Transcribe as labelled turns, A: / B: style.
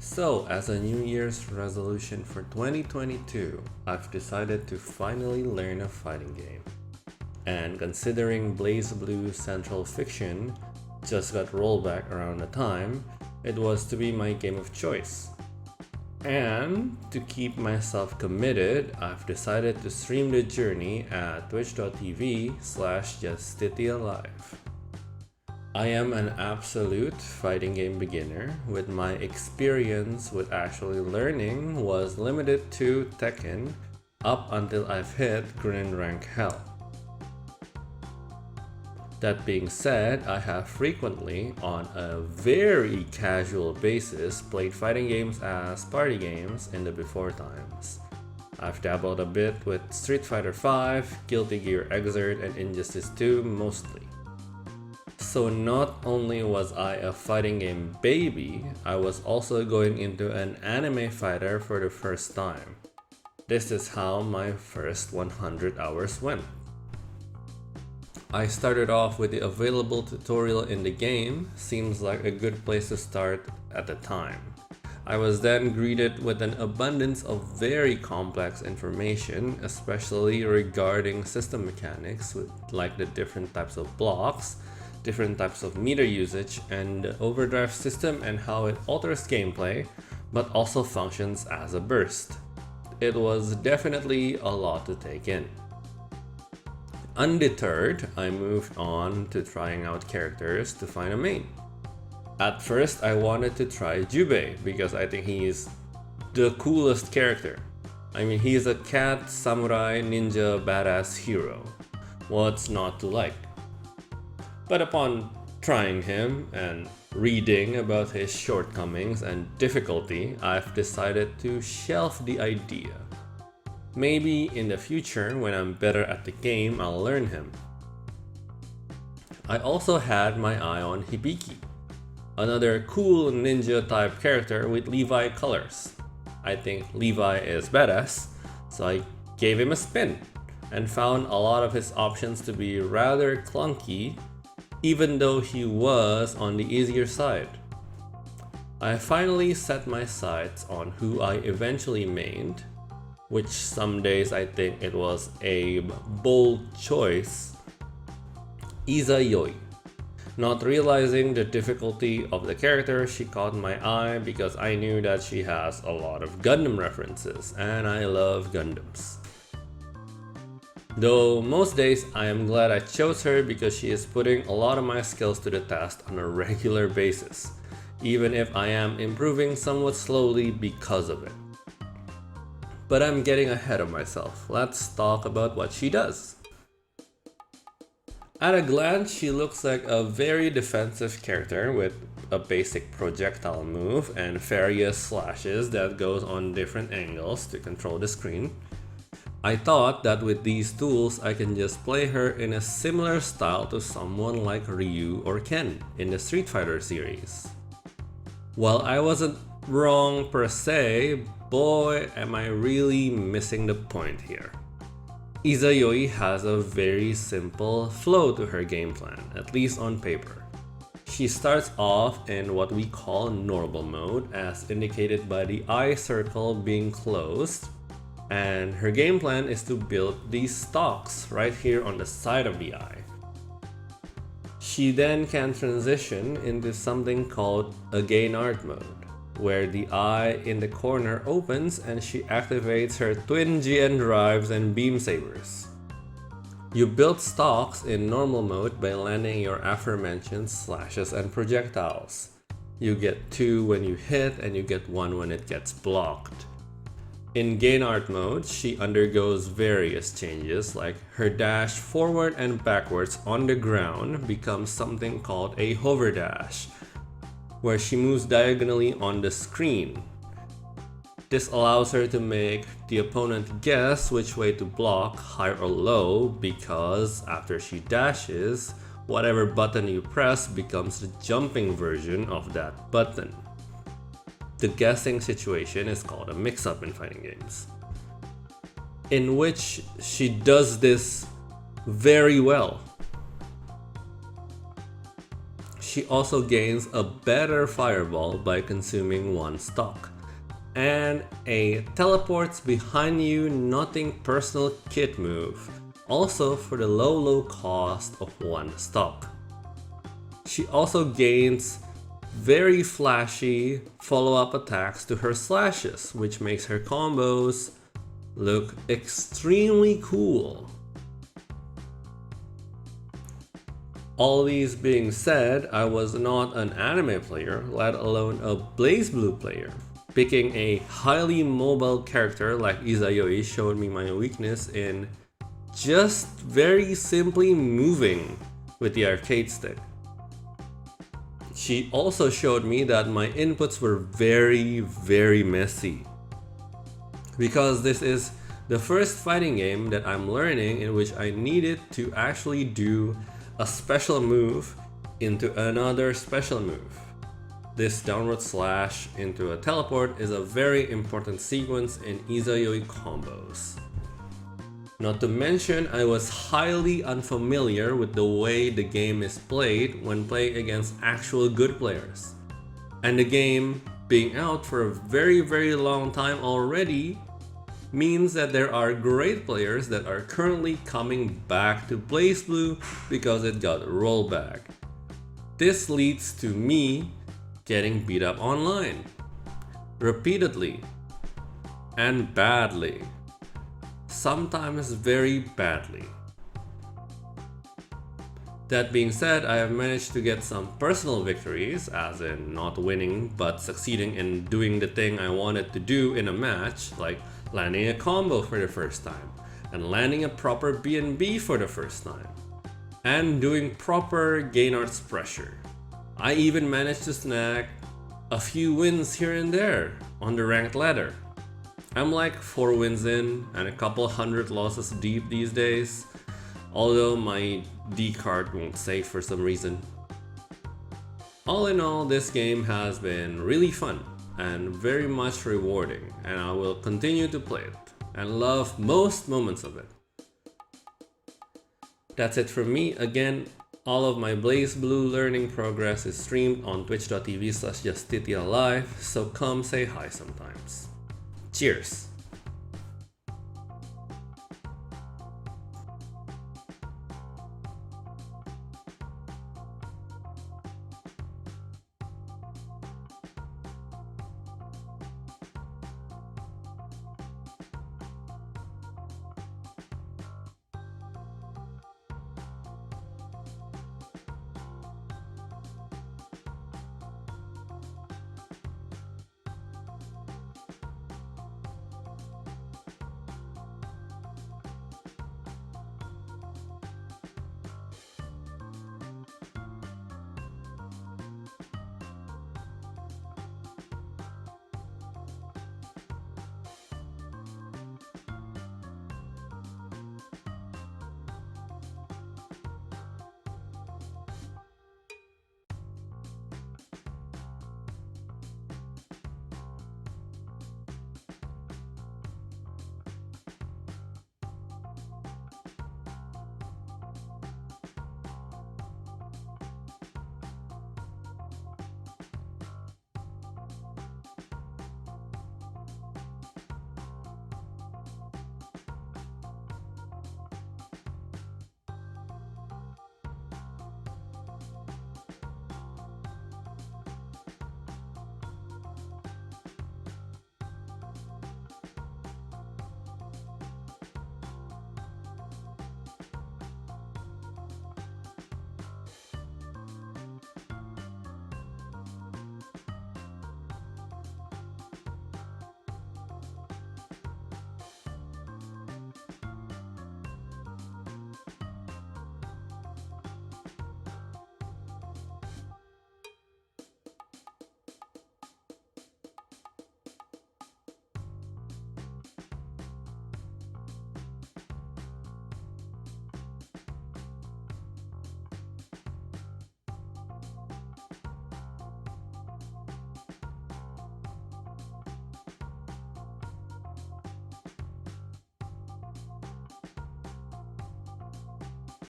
A: So, as a New Year's resolution for 2022, I've decided to finally learn a fighting game. And considering Blaze Blue's Central Fiction just got rolled back around the time, it was to be my game of choice. And to keep myself committed, I've decided to stream the journey at twitch.tv/JustitiaLive. I am an absolute fighting game beginner, with my experience with actually learning was limited to Tekken up until I've hit Grand Rank Hell. That being said, I have frequently, on a very casual basis, played fighting games as party games in the before times. I've dabbled a bit with Street Fighter V, Guilty Gear Xrd, and Injustice 2 mostly. So not only was I a fighting game baby, I was also going into an anime fighter for the first time. This is how my first 100 hours went. I started off with the available tutorial in the game, seems like a good place to start at the time. I was then greeted with an abundance of very complex information, especially regarding system mechanics, like the different types of blocks, different types of meter usage, and the overdrive system and how it alters gameplay, but also functions as a burst. It was definitely a lot to take in. Undeterred, I moved on to trying out characters to find a main. At first, I wanted to try Jubei because I think he is the coolest character. I mean, he is a cat, samurai, ninja, badass hero. What's not to like? But upon trying him and reading about his shortcomings and difficulty, I've decided to shelf the idea. Maybe in the future, when I'm better at the game, I'll learn him. I also had my eye on Hibiki, another cool ninja type character with Levi colors. I think Levi is badass, so I gave him a spin and found a lot of his options to be rather clunky, even though he was on the easier side. I finally set my sights on who I eventually mained, which some days I think it was a bold choice, Izayoi. Not realizing the difficulty of the character, she caught my eye because I knew that she has a lot of Gundam references, and I love Gundams. Though most days I am glad I chose her because she is putting a lot of my skills to the test on a regular basis, even if I am improving somewhat slowly because of it. But I'm getting ahead of myself. Let's talk about what she does. At a glance, she looks like a very defensive character with a basic projectile move and various slashes that goes on different angles to control the screen. I thought that with these tools I can just play her in a similar style to someone like Ryu or Ken in the Street Fighter series. While I wasn't wrong per se, boy am I really missing the point here. Izayoi has a very simple flow to her game plan, at least on paper. She starts off in what we call normal mode, as indicated by the eye circle being closed, and her game plan is to build these stalks right here on the side of the eye. She then can transition into something called a Gainard mode, where the eye in the corner opens and she activates her twin GN drives and beam sabers. You build stocks in normal mode by landing your aforementioned slashes and projectiles. You get 2 when you hit and you get 1 when it gets blocked. In Gainard mode, she undergoes various changes, like her dash forward and backwards on the ground becomes something called a hover dash, where she moves diagonally on the screen. This allows her to make the opponent guess which way to block, high or low, because after she dashes, whatever button you press becomes the jumping version of that button. The guessing situation is called a mix-up in fighting games, in which she does this very well. She also gains a better fireball by consuming 1 stock, and a teleports behind you nothing personal kit move, also for the low cost of 1 stock. She also gains very flashy follow-up attacks to her slashes, which makes her combos look extremely cool. All these being said, I was not an anime player, let alone a BlazBlue player. Picking a highly mobile character like Izayoi showed me my weakness in just very simply moving with the arcade stick. She also showed me that my inputs were very messy. Because this is the first fighting game that I'm learning in which I needed to actually do a special move into another special move. This downward slash into a teleport is a very important sequence in Izayoi combos. Not to mention, I was highly unfamiliar with the way the game is played when playing against actual good players. And the game being out for a very long time already means that there are great players that are currently coming back to BlazBlue because it got rollback. This leads to me getting beat up online, repeatedly, and badly. Sometimes very badly. That being said, I have managed to get some personal victories, as in not winning but succeeding in doing the thing I wanted to do in a match, like landing a combo for the first time, and landing a proper B&B for the first time, and doing proper Gainart's pressure. I even managed to snag a few wins here and there on the ranked ladder. I'm like 4 wins in and a couple hundred losses deep these days, although my D card won't save for some reason. All in all, this game has been really fun and very much rewarding, and I will continue to play it and love most moments of it. That's it from me. Again, all of my BlazBlue learning progress is streamed on twitch.tv/JustTitiaLive, so come say hi sometimes. Cheers!